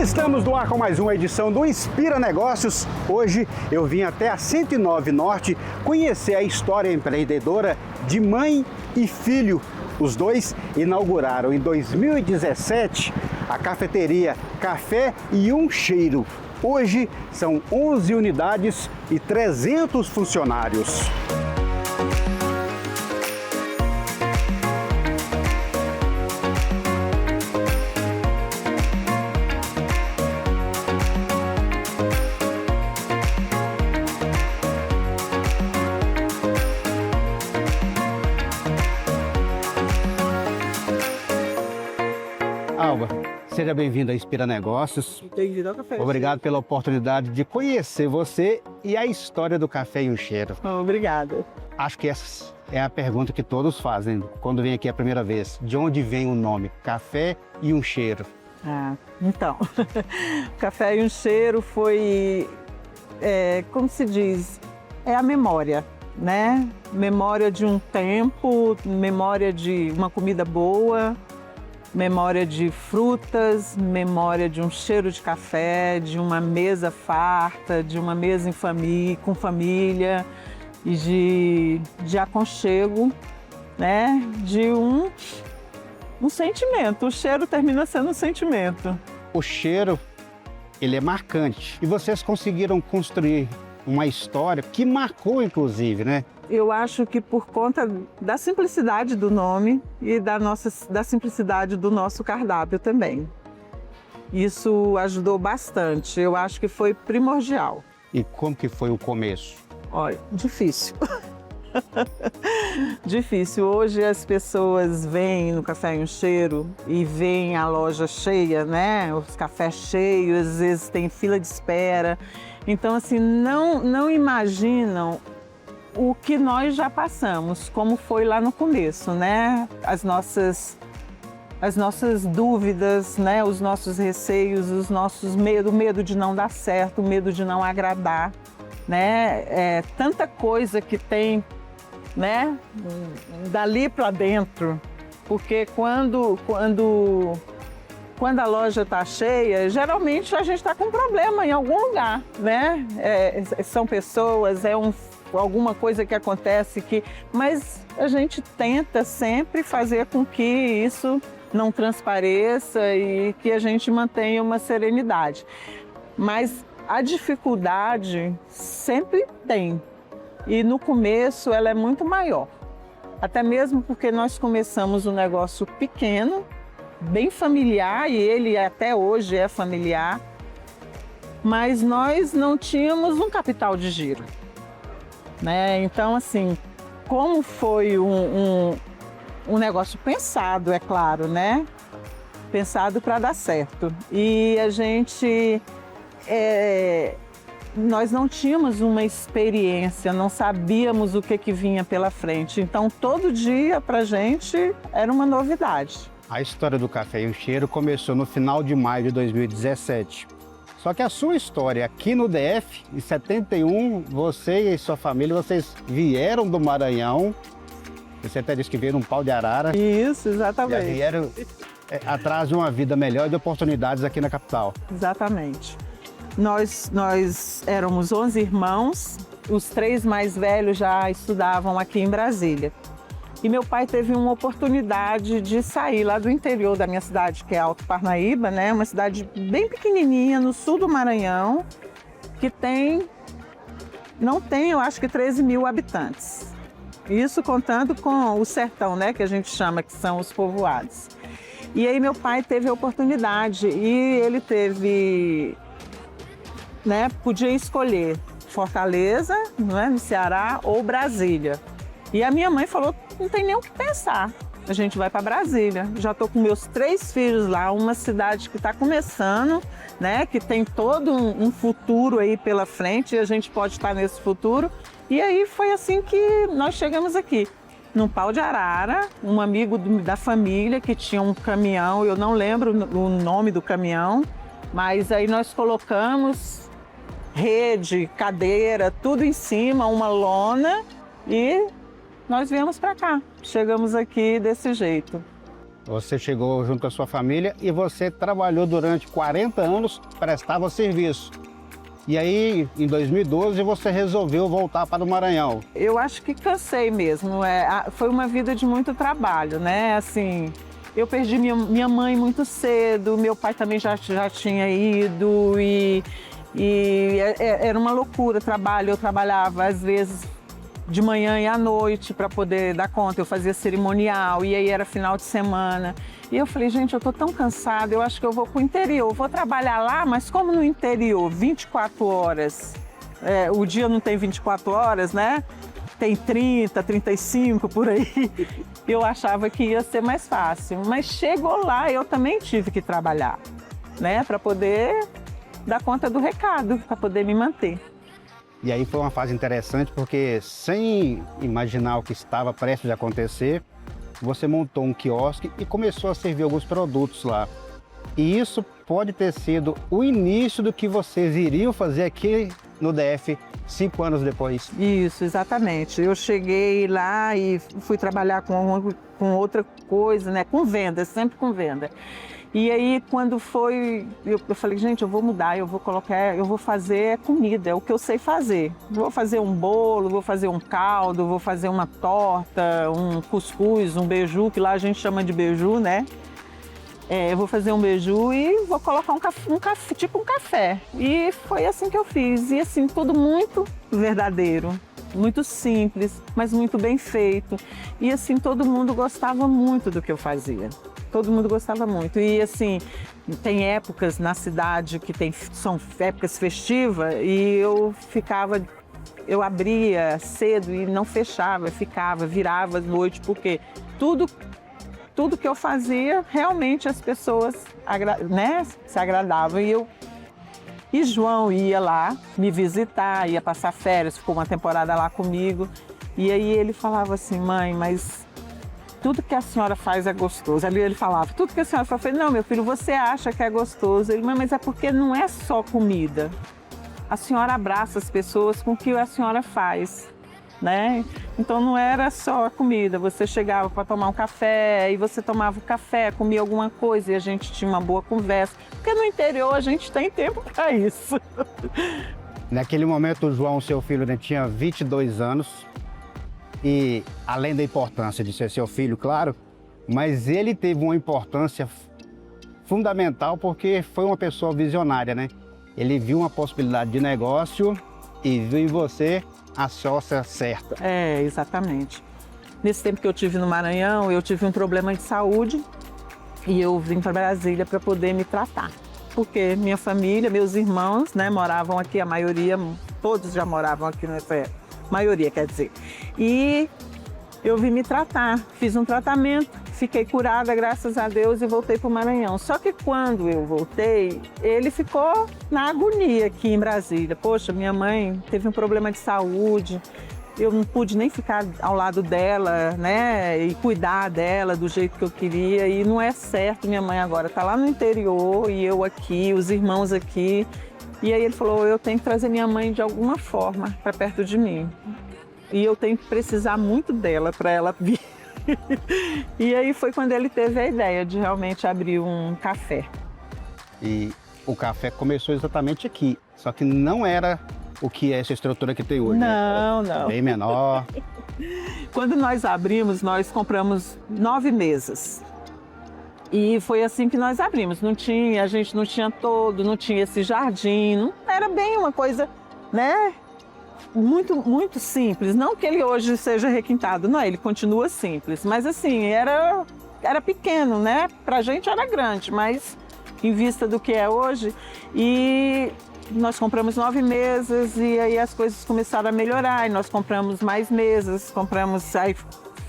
Estamos no ar com mais uma edição do Inspira Negócios. Hoje eu vim até a 109 Norte conhecer a história empreendedora de mãe e filho. Os dois inauguraram em 2017 a cafeteria Café e um Cheiro. Hoje são 11 unidades e 300 funcionários. Alba, seja bem-vindo a Inspira Negócios. Bem-vindo ao Café. Obrigado pela oportunidade de conhecer você e a história do Café e um Cheiro. Obrigada. Acho que essa é a pergunta que todos fazem quando vem aqui a primeira vez. De onde vem o nome Café e um Cheiro? Então, Café e um Cheiro foi, como se diz, é a memória, né? Memória de um tempo, memória de uma comida boa, memória de frutas, memória de um cheiro de café, de uma mesa farta, de uma mesa em família, com família e de aconchego, né? De um sentimento. O cheiro termina sendo um sentimento. O cheiro, ele é marcante. E vocês conseguiram construir uma história que marcou, inclusive, né? Eu acho que por conta da simplicidade do nome e da simplicidade do nosso cardápio também. Isso ajudou bastante, eu acho que foi primordial. E como que foi o começo? Olha, difícil. Difícil. Hoje as pessoas vêm no Café e um Cheiro e veem a loja cheia, né? Os cafés cheios, às vezes tem fila de espera. Então, assim, não imaginam o que nós já passamos, como foi lá no começo, né? As nossas dúvidas, né? Os nossos receios, os nossos medos, o medo de não dar certo, o medo de não agradar, né? Tanta coisa que tem, né? Dali para dentro, porque quando a loja está cheia, geralmente a gente está com problema em algum lugar, né? São pessoas, alguma coisa que acontece mas a gente tenta sempre fazer com que isso não transpareça e que a gente mantenha uma serenidade. Mas a dificuldade sempre tem e no começo ela é muito maior. Até mesmo porque nós começamos um negócio pequeno, bem familiar, e ele até hoje é familiar, mas nós não tínhamos um capital de giro, né? Então, assim, como foi um negócio pensado, é claro, né? Pensado para dar certo. E a gente, nós não tínhamos uma experiência, não sabíamos o que vinha pela frente. Então, todo dia para a gente era uma novidade. A história do Café e um Cheiro começou no final de maio de 2017. Só que a sua história aqui no DF, em 71, você e sua família, vocês vieram do Maranhão. Você até disse que veio num pau de arara. Isso, exatamente. Já vieram atrás de uma vida melhor e de oportunidades aqui na capital. Exatamente. Nós éramos 11 irmãos, os 3 mais velhos já estudavam aqui em Brasília. E meu pai teve uma oportunidade de sair lá do interior da minha cidade, que é Alto Parnaíba, né? Uma cidade bem pequenininha no sul do Maranhão, que não tem, eu acho que 13 mil habitantes. Isso contando com o sertão, né? Que a gente chama, que são os povoados. E aí meu pai teve a oportunidade e ele teve, né? Podia escolher Fortaleza, né, no Ceará, ou Brasília. E a minha mãe falou, não tem nem o que pensar, a gente vai para Brasília. Já estou com meus 3 filhos lá, uma cidade que está começando, né, que tem todo um futuro aí pela frente e a gente pode estar nesse futuro. E aí foi assim que nós chegamos aqui, num pau de arara, um amigo da família que tinha um caminhão, eu não lembro o nome do caminhão, mas aí nós colocamos rede, cadeira, tudo em cima, uma lona e nós viemos para cá. Chegamos aqui desse jeito. Você chegou junto com a sua família e você trabalhou durante 40 anos, prestava serviço. E aí, em 2012, você resolveu voltar para o Maranhão. Eu acho que cansei mesmo. Foi uma vida de muito trabalho, né? Assim, eu perdi minha mãe muito cedo, meu pai também já tinha ido era uma loucura o trabalho. Eu trabalhava, às vezes, de manhã e à noite para poder dar conta. Eu fazia cerimonial e aí era final de semana. E eu falei, gente, eu tô tão cansada, eu acho que eu vou pro interior. Eu vou trabalhar lá, mas como no interior, 24 horas, o dia não tem 24 horas, né? Tem 30, 35 por aí. Eu achava que ia ser mais fácil. Mas chegou lá, eu também tive que trabalhar, né? Para poder dar conta do recado, para poder me manter. E aí foi uma fase interessante porque, sem imaginar o que estava prestes a acontecer, você montou um quiosque e começou a servir alguns produtos lá. E isso pode ter sido o início do que vocês iriam fazer aqui no DF 5 anos depois. Isso, exatamente. Eu cheguei lá e fui trabalhar com outra coisa, né? Com venda, sempre com venda. E aí, quando foi, eu falei, gente, eu vou mudar, eu vou fazer comida, é o que eu sei fazer. Vou fazer um bolo, vou fazer um caldo, vou fazer uma torta, um cuscuz, um beiju, que lá a gente chama de beiju, né? Eu vou fazer um beiju e vou colocar tipo um café. E foi assim que eu fiz. E assim, tudo muito verdadeiro, muito simples, mas muito bem feito. E assim, todo mundo gostava muito do que eu fazia. Todo mundo gostava muito. E assim, tem épocas na cidade que são épocas festivas e eu abria cedo e não fechava, virava à noite, porque tudo que eu fazia, realmente as pessoas, né, se agradavam. E João ia lá me visitar, ia passar férias, ficou uma temporada lá comigo. E aí ele falava assim, mãe, mas tudo que a senhora faz é gostoso. Ali ele falava, tudo que a senhora faz. Eu falei, não, meu filho, você acha que é gostoso. Ele, mas é porque não é só comida. A senhora abraça as pessoas com o que a senhora faz, né? Então não era só a comida. Você chegava para tomar um café e você tomava o café, comia alguma coisa e a gente tinha uma boa conversa. Porque no interior a gente tem tempo para isso. Naquele momento, o João, seu filho, né, tinha 22 anos. E além da importância de ser seu filho, claro, mas ele teve uma importância fundamental porque foi uma pessoa visionária, né? Ele viu uma possibilidade de negócio e viu em você a sócia certa. Exatamente. Nesse tempo que eu tive no Maranhão, eu tive um problema de saúde e eu vim para Brasília para poder me tratar. Porque minha família, meus irmãos, né, moravam aqui, a maioria, todos já moravam aqui nessa época. Maioria, quer dizer. E eu vim me tratar, fiz um tratamento, fiquei curada, graças a Deus, e voltei para o Maranhão. Só que quando eu voltei, ele ficou na agonia aqui em Brasília. Poxa, minha mãe teve um problema de saúde, eu não pude nem ficar ao lado dela, né, e cuidar dela do jeito que eu queria, e não é certo. Minha mãe agora está lá no interior e eu aqui, os irmãos aqui. E aí ele falou, eu tenho que trazer minha mãe de alguma forma para perto de mim. E eu tenho que precisar muito dela para ela vir. E aí foi quando ele teve a ideia de realmente abrir um café. E o café começou exatamente aqui, só que não era o que é essa estrutura que tem hoje. Não, né? não. Bem menor. Quando nós abrimos, nós compramos 9 mesas. E foi assim que nós abrimos. A gente não tinha não tinha esse jardim, não era bem uma coisa, né? Muito, muito simples. Não que ele hoje seja requintado, não, ele continua simples. Mas assim, era pequeno, né? Pra gente era grande, mas em vista do que é hoje. E nós compramos 9 mesas e aí as coisas começaram a melhorar. E nós compramos mais mesas, aí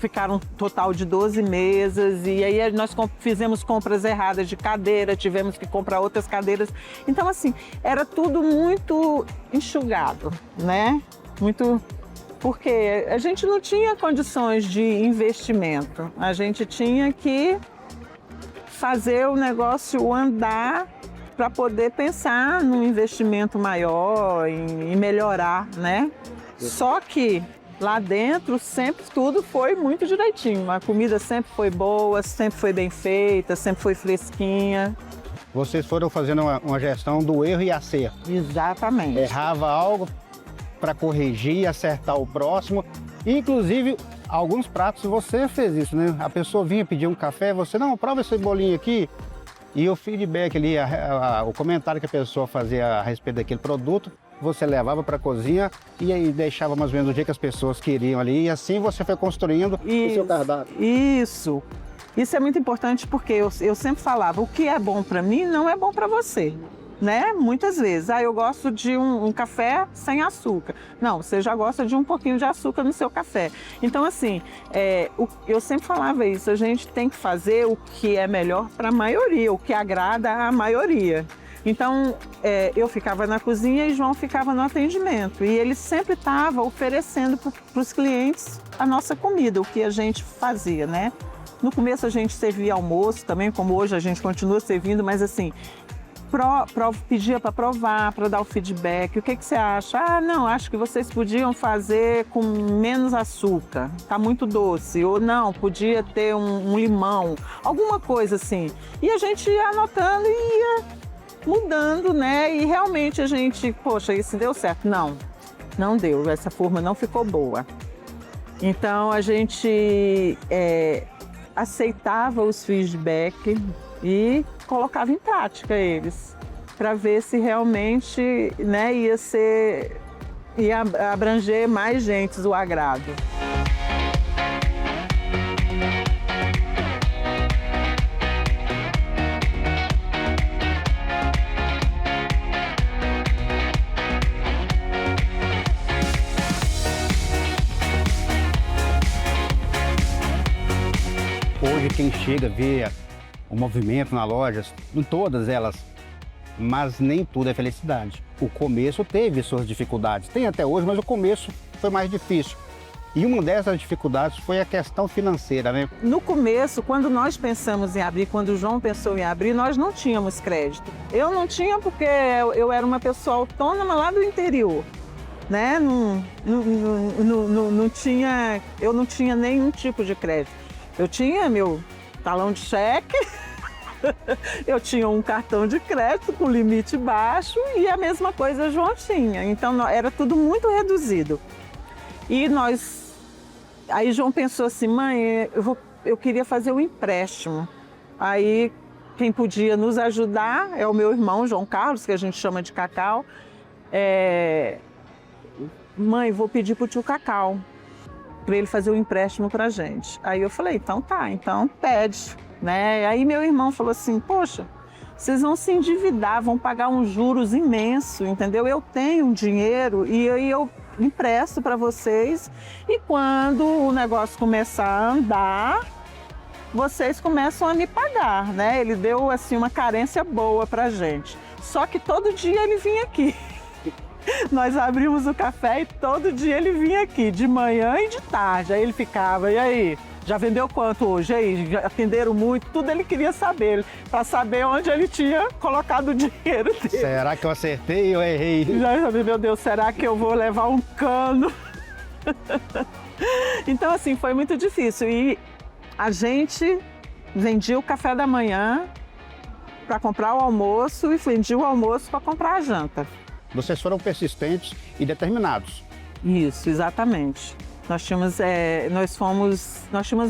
ficaram um total de 12 mesas e aí nós fizemos compras erradas de cadeira, tivemos que comprar outras cadeiras. Então, assim, era tudo muito enxugado, né? Porque a gente não tinha condições de investimento. A gente tinha que fazer o negócio andar para poder pensar num investimento maior, em melhorar, né? Só que Lá dentro sempre tudo foi muito direitinho. A comida sempre foi boa, sempre foi bem feita, sempre foi fresquinha. Vocês foram fazendo uma gestão do erro e acerto. Exatamente. Errava algo para corrigir, acertar o próximo. Inclusive, alguns pratos você fez isso, né? A pessoa vinha pedir um café, você, não, prova esse bolinho aqui. E o feedback ali, o comentário que a pessoa fazia a respeito daquele produto, você levava para a cozinha e aí deixava mais ou menos o dia que as pessoas queriam ali. E assim você foi construindo o seu cardápio. Isso. Isso é muito importante porque eu sempre falava, o que é bom para mim não é bom para você. Né? Muitas vezes, eu gosto de um café sem açúcar. Não, você já gosta de um pouquinho de açúcar no seu café. Então, assim, eu sempre falava isso, a gente tem que fazer o que é melhor para a maioria, o que agrada a maioria. Então, eu ficava na cozinha e João ficava no atendimento. E ele sempre estava oferecendo para os clientes a nossa comida, o que a gente fazia, né? No começo a gente servia almoço também, como hoje a gente continua servindo, mas assim, pedia para provar, para dar o feedback. O que você acha? Ah, não, acho que vocês podiam fazer com menos açúcar, tá muito doce. Ou não, podia ter um limão, alguma coisa assim. E a gente ia anotando e ia mudando, né? E realmente a gente, poxa, isso deu certo. Não, não deu, essa forma não ficou boa. Então a gente aceitava os feedbacks e colocava em prática eles, para ver se realmente, né, ia abranger mais gente o agrado. Hoje quem chega vê o movimento na loja, em todas elas, mas nem tudo é felicidade. O começo teve suas dificuldades, tem até hoje, mas o começo foi mais difícil. E uma dessas dificuldades foi a questão financeira, né? No começo, quando nós pensamos em abrir, quando o João pensou em abrir, nós não tínhamos crédito. Eu não tinha porque eu era uma pessoa autônoma lá do interior, né? Eu não tinha nenhum tipo de crédito. Eu tinha meu talão de cheque, eu tinha um cartão de crédito com limite baixo e a mesma coisa o João tinha. Então era tudo muito reduzido. E aí João pensou assim, mãe, eu queria fazer um empréstimo. Aí quem podia nos ajudar é o meu irmão, João Carlos, que a gente chama de Cacau. Mãe, vou pedir pro tio Cacau para ele fazer um empréstimo pra gente. Aí eu falei, então tá, então pede, né? Aí meu irmão falou assim, poxa, vocês vão se endividar, vão pagar uns juros imensos, entendeu? Eu tenho dinheiro e eu empresto para vocês e quando o negócio começar a andar, vocês começam a me pagar, né? Ele deu assim uma carência boa pra gente. Só que todo dia ele vinha aqui. Nós abrimos o café e todo dia ele vinha aqui, de manhã e de tarde. Aí ele ficava, e aí, já vendeu quanto hoje? E aí, já atenderam muito? Tudo ele queria saber, para saber onde ele tinha colocado o dinheiro dele. Será que eu acertei ou errei? Já sabia, meu Deus, será que eu vou levar um cano? Então, assim, foi muito difícil. E a gente vendia o café da manhã para comprar o almoço e vendia o almoço para comprar a janta. Vocês foram persistentes e determinados. Isso, exatamente. Nós tínhamos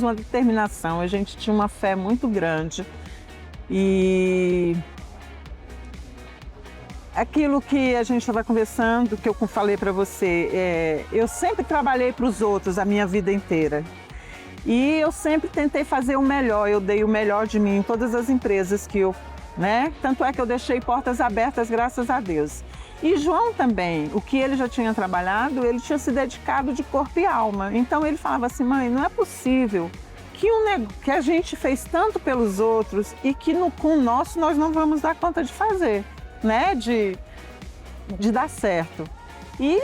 uma determinação, a gente tinha uma fé muito grande. E aquilo que a gente estava conversando, que eu falei para você, eu sempre trabalhei para os outros a minha vida inteira. E eu sempre tentei fazer o melhor, eu dei o melhor de mim em todas as empresas que eu, né? Tanto é que eu deixei portas abertas, graças a Deus. E João também, o que ele já tinha trabalhado, ele tinha se dedicado de corpo e alma. Então ele falava assim, mãe, não é possível que a gente fez tanto pelos outros e que com o nosso nós não vamos dar conta de fazer, né? De dar certo. E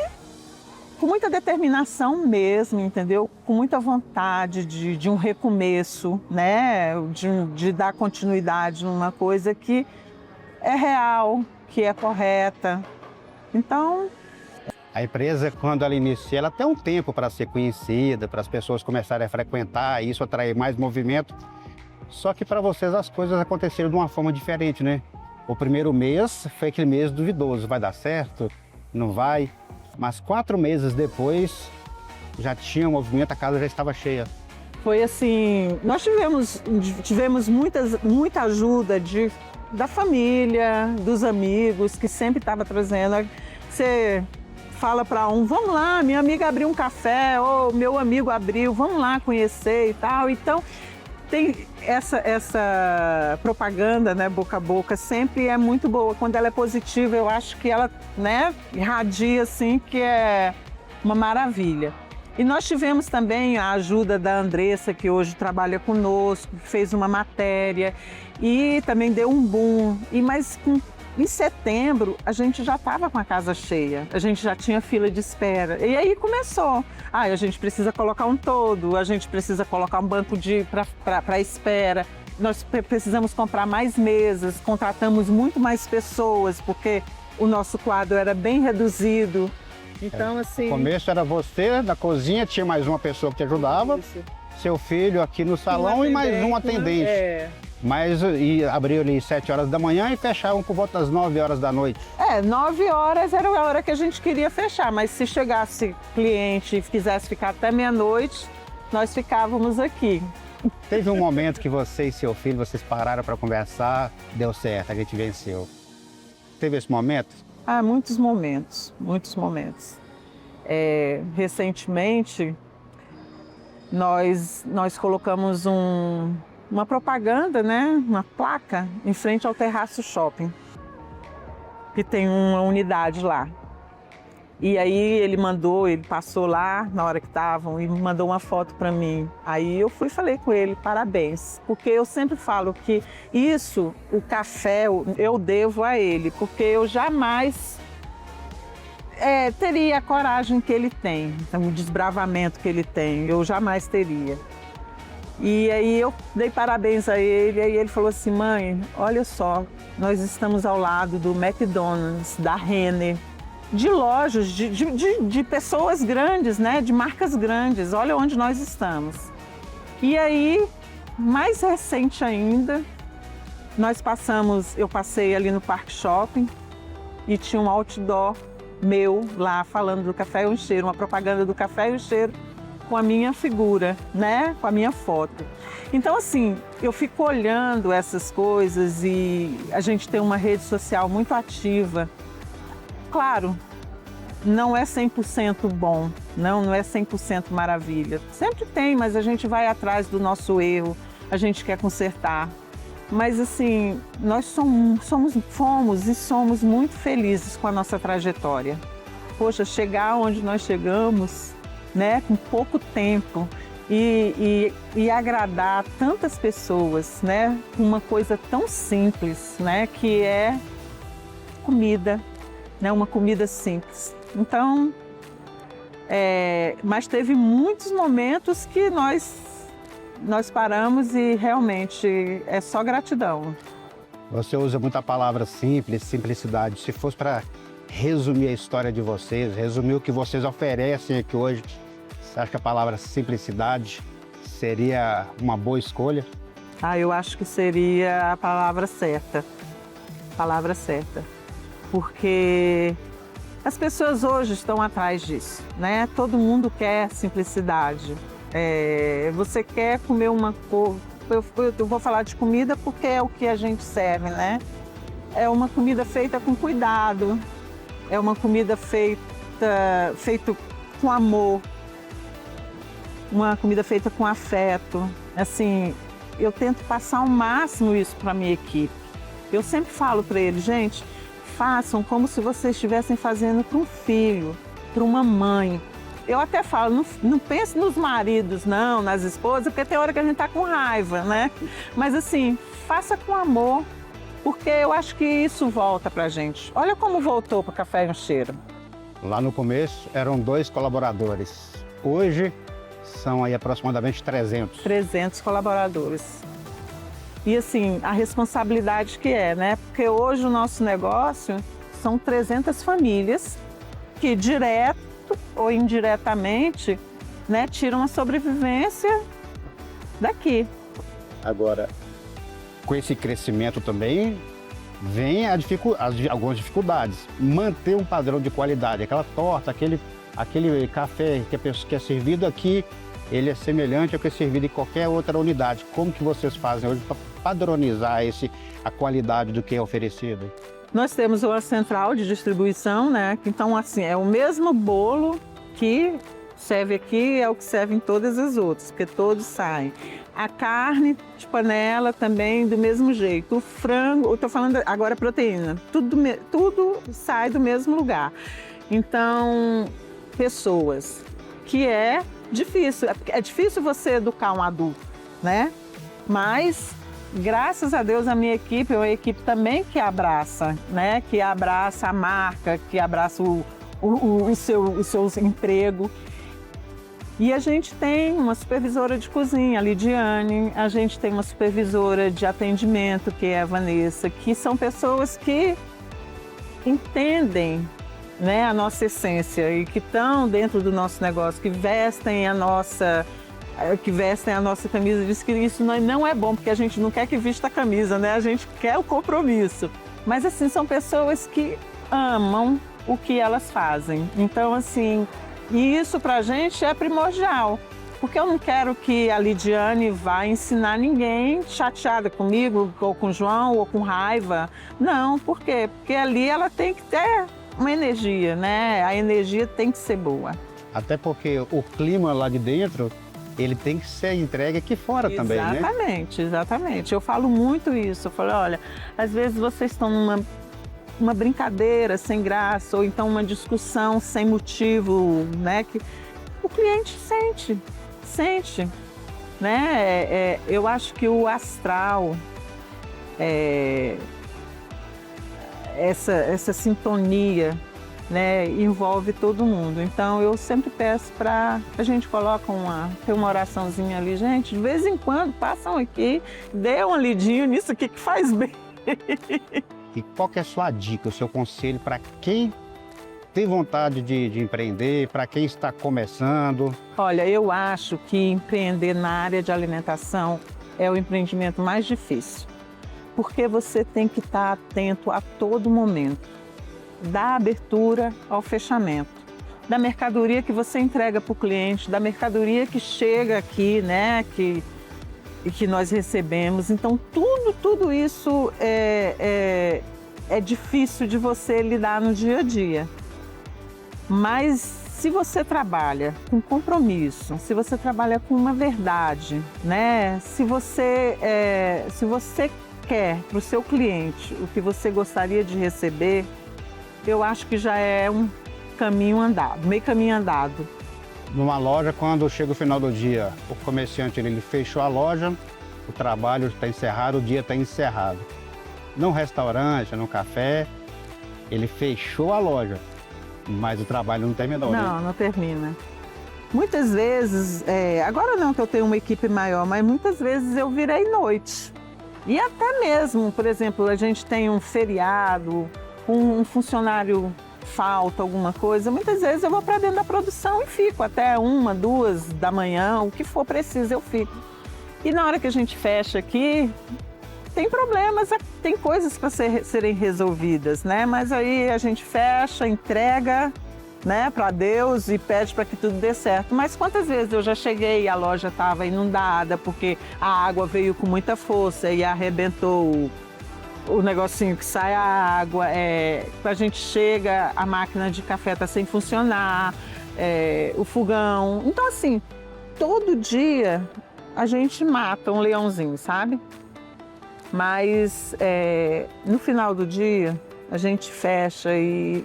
com muita determinação mesmo, entendeu? Com muita vontade de um recomeço, né? De dar continuidade numa coisa que é real, que é correta. Então, A empresa, quando ela inicia, ela tem um tempo para ser conhecida, para as pessoas começarem a frequentar, e isso atrair mais movimento. Só que para vocês as coisas aconteceram de uma forma diferente, né? O primeiro mês foi aquele mês duvidoso, vai dar certo? Não vai? Mas 4 meses depois, já tinha movimento, a casa já estava cheia. Foi assim, nós tivemos muita ajuda da família, dos amigos, que sempre estava trazendo. Você fala para um, vamos lá, minha amiga abriu um café, ou meu amigo abriu, vamos lá conhecer e tal. Então, tem essa propaganda, né, boca a boca, sempre é muito boa. Quando ela é positiva, eu acho que ela, né, irradia assim, que é uma maravilha. E nós tivemos também a ajuda da Andressa, que hoje trabalha conosco, fez uma matéria e também deu um boom. Mas em setembro a gente já estava com a casa cheia, a gente já tinha fila de espera. E aí começou. A gente precisa colocar um toldo, a gente precisa colocar um banco para espera. Nós precisamos comprar mais mesas, contratamos muito mais pessoas, porque o nosso quadro era bem reduzido. Então, assim... No começo era você na cozinha, tinha mais uma pessoa que te ajudava, isso. Seu filho aqui no salão e mais um atendente. Mas e abriu ali 7 horas da manhã e fechavam por volta das 9 horas da noite. 9 horas era a hora que a gente queria fechar, mas se chegasse cliente e quisesse ficar até meia-noite, nós ficávamos aqui. Teve um momento que você e seu filho, vocês pararam para conversar, deu certo, a gente venceu. Teve esse momento? Muitos momentos, muitos momentos. Recentemente, nós colocamos uma propaganda, né, uma placa em frente ao Terraço Shopping, que tem uma unidade lá. E aí ele passou lá na hora que estavam e mandou uma foto para mim. Aí eu fui e falei com ele, parabéns, porque eu sempre falo que isso, o café, eu devo a ele, porque eu jamais teria a coragem que ele tem, o desbravamento que ele tem, eu jamais teria. E aí eu dei parabéns a ele, aí ele falou assim, mãe, olha só, nós estamos ao lado do McDonald's, da Renner, de lojas, de pessoas grandes, né? De marcas grandes, olha onde nós estamos. E aí, mais recente ainda, eu passei ali no Parque Shopping e tinha um outdoor meu lá falando do Café e o Cheiro, uma propaganda do Café e o Cheiro com a minha figura, né? Com a minha foto. Então, assim, eu fico olhando essas coisas e a gente tem uma rede social muito ativa. Claro, não é 100% bom, não é 100% maravilha. Sempre tem, mas a gente vai atrás do nosso erro, a gente quer consertar. Mas assim, nós fomos e somos muito felizes com a nossa trajetória. Poxa, chegar onde nós chegamos, né, com pouco tempo e agradar tantas pessoas, né, com uma coisa tão simples, né, que é comida. Né, uma comida simples. Então, mas teve muitos momentos que nós paramos e realmente é só gratidão. Você usa muita palavra simples, simplicidade. Se fosse para resumir a história de vocês, resumir o que vocês oferecem aqui hoje, você acha que a palavra simplicidade seria uma boa escolha? Eu acho que seria a palavra certa. Palavra certa. Porque as pessoas hoje estão atrás disso, né? Todo mundo quer simplicidade. Você quer comer uma coisa... Eu vou falar de comida porque é o que a gente serve, né? É uma comida feita com cuidado, é uma comida feita com amor, uma comida feita com afeto. Assim, eu tento passar ao máximo isso para a minha equipe. Eu sempre falo para eles, gente, façam como se vocês estivessem fazendo para um filho, para uma mãe. Eu até falo, não pense nos maridos, não, nas esposas, porque tem hora que a gente está com raiva, né? Mas assim, faça com amor, porque eu acho que isso volta para a gente. Olha como voltou para o Café e o Cheiro. Lá no começo eram 2 colaboradores. Hoje são aí aproximadamente 300. 300 colaboradores. E assim, a responsabilidade que é, né? Porque hoje o nosso negócio são 300 famílias que direto ou indiretamente, né, tiram a sobrevivência daqui. Agora, com esse crescimento também, vem algumas dificuldades. Manter um padrão de qualidade, aquela torta, aquele café que é servido aqui, ele é semelhante ao que é servido em qualquer outra unidade. Como que vocês fazem hoje para padronizar a qualidade do que é oferecido? Nós temos uma central de distribuição, né? Então, assim, é o mesmo bolo que serve aqui, é o que serve em todas as outras, porque todos saem. A carne de panela também do mesmo jeito. O frango, eu estou falando agora proteína, tudo sai do mesmo lugar. Então, pessoas que é difícil você educar um adulto, né? Mas graças a Deus a minha equipe é uma equipe também que abraça, né? Que abraça a marca, que abraça o seu emprego. E a gente tem uma supervisora de cozinha, a Lidiane, a gente tem uma supervisora de atendimento, que é a Vanessa, que são pessoas que entendem, né, a nossa essência e que estão dentro do nosso negócio, que vestem a nossa camisa. Diz que isso não é bom, porque a gente não quer que vista a camisa, né? A gente quer o compromisso. Mas, assim, são pessoas que amam o que elas fazem. Então, assim, e isso pra gente é primordial. Porque eu não quero que a Lidiane vá ensinar ninguém chateada comigo, ou com o João, ou com raiva. Não, por quê? Porque ali ela tem que ter uma energia, né? A energia tem que ser boa. Até porque o clima lá de dentro, ele tem que ser entregue aqui fora também, né? Exatamente, exatamente. Eu falo muito isso. Eu falo, olha, às vezes vocês estão numa brincadeira sem graça, ou então uma discussão sem motivo, né? Que o cliente sente, né? Eu acho que o astral, essa sintonia, né, envolve todo mundo. Então eu sempre peço para a gente coloca tem uma oraçãozinha ali, gente, de vez em quando passam aqui, dê uma lidinha nisso aqui que faz bem. E qual que é a sua dica, o seu conselho para quem tem vontade de empreender, para quem está começando? Olha, eu acho que empreender na área de alimentação é o empreendimento mais difícil, porque você tem que estar atento a todo momento, da abertura ao fechamento, da mercadoria que você entrega para o cliente, da mercadoria que chega aqui, né, que nós recebemos. Então, tudo isso é difícil de você lidar no dia a dia. Mas se você trabalha com compromisso, se você trabalha com uma verdade, né, se você quer para o seu cliente o que você gostaria de receber, eu acho que já é um caminho andado, meio caminho andado. Numa loja, quando chega o final do dia, o comerciante ele fechou a loja, o trabalho está encerrado, o dia está encerrado. Num restaurante, num café, ele fechou a loja, mas o trabalho não terminou, né? Não termina. Muitas vezes, agora não que eu tenho uma equipe maior, mas muitas vezes eu virei noite. E até mesmo, por exemplo, a gente tem um feriado, um funcionário falta alguma coisa, muitas vezes eu vou para dentro da produção e fico até 1, 2 da manhã, o que for preciso eu fico. E na hora que a gente fecha aqui, tem problemas, tem coisas para serem resolvidas, né? Mas aí a gente fecha, entrega, né, para Deus e pede para que tudo dê certo. Mas quantas vezes eu já cheguei e a loja estava inundada porque a água veio com muita força e arrebentou o negocinho que sai a água, a gente chega, a máquina de café está sem funcionar, o fogão. Então, assim, todo dia a gente mata um leãozinho, sabe? Mas no final do dia a gente fecha e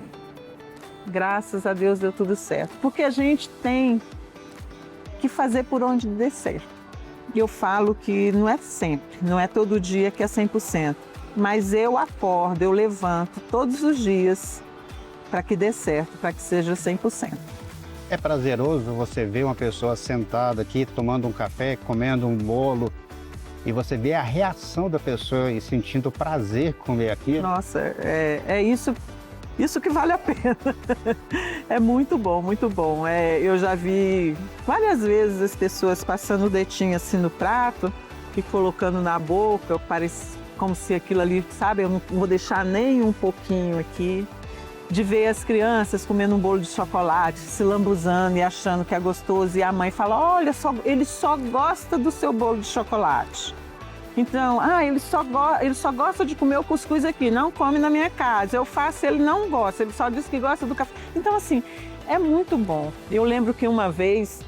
graças a Deus deu tudo certo. Porque a gente tem que fazer por onde dê certo. E eu falo que não é sempre, não é todo dia que é 100%. Mas eu acordo, eu levanto todos os dias para que dê certo, para que seja 100%. É prazeroso você ver uma pessoa sentada aqui, tomando um café, comendo um bolo, e você vê a reação da pessoa e sentindo prazer comer aquilo? Nossa, é isso Isso que vale a pena. É muito bom, muito bom. Eu já vi várias vezes as pessoas passando o dedinho assim no prato e colocando na boca, parece como se aquilo ali, sabe, eu não vou deixar nem um pouquinho aqui. De ver as crianças comendo um bolo de chocolate, se lambuzando e achando que é gostoso, e a mãe fala, olha, ele só gosta do seu bolo de chocolate. Então, ele só gosta de comer o cuscuz aqui, não come na minha casa. Eu faço, ele não gosta, ele só diz que gosta do café. Então, assim, é muito bom. Eu lembro que uma vez,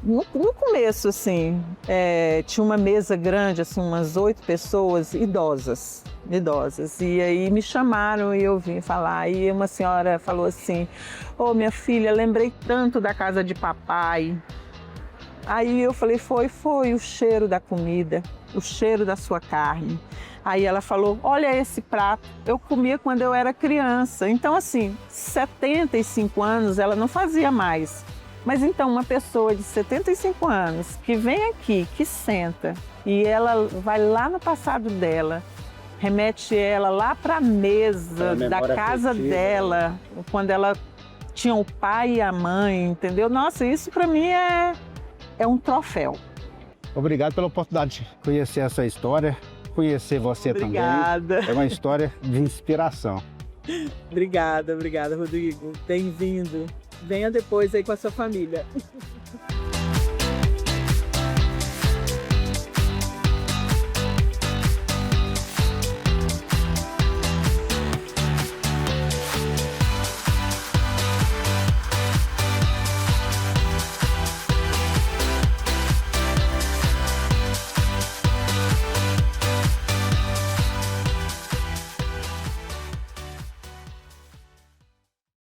no começo, assim, tinha uma mesa grande, assim, umas 8 pessoas idosas. E aí me chamaram e eu vim falar. E uma senhora falou assim, ô minha filha, lembrei tanto da casa de papai. Aí eu falei, foi o cheiro da comida, o cheiro da sua carne. Aí ela falou, olha esse prato, eu comia quando eu era criança. Então assim, 75 anos ela não fazia mais. Mas então uma pessoa de 75 anos que vem aqui, que senta e ela vai lá no passado dela, remete ela lá para a mesa da casa dela, quando ela tinha o pai e a mãe, entendeu? Nossa, isso para mim é um troféu. Obrigado pela oportunidade de conhecer essa história, conhecer você também. Obrigada. É uma história de inspiração. Obrigada, Rodrigo. Bem-vindo. Venha depois aí com a sua família.